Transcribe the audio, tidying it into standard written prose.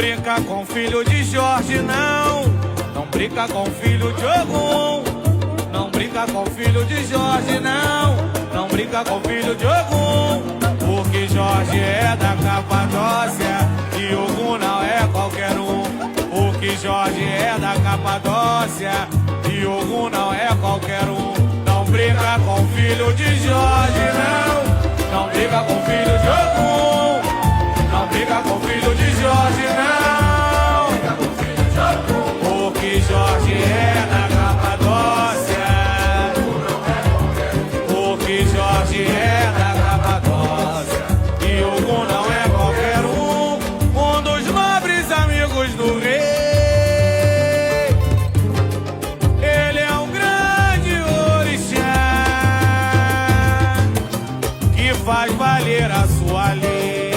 brinca com filho de Jorge, não. Não brinca com filho de Ogum. Não brinca com filho de Jorge, não. Não brinca com filho de Ogum. Porque Jorge é da Capadócia e Ogum não é qualquer um. Porque Jorge é da Capadócia e Ogum não é qualquer um. Não brinca com filho de Jorge, não. Não brinca com filho de Ogum. Não brinca com filho de Jorge, não. Porque Jorge é da Capadócia. Porque Jorge é da Capadócia e Ogum não é qualquer um. Um dos nobres amigos do rei. Ele é um grande orixá que faz valer a sua lei.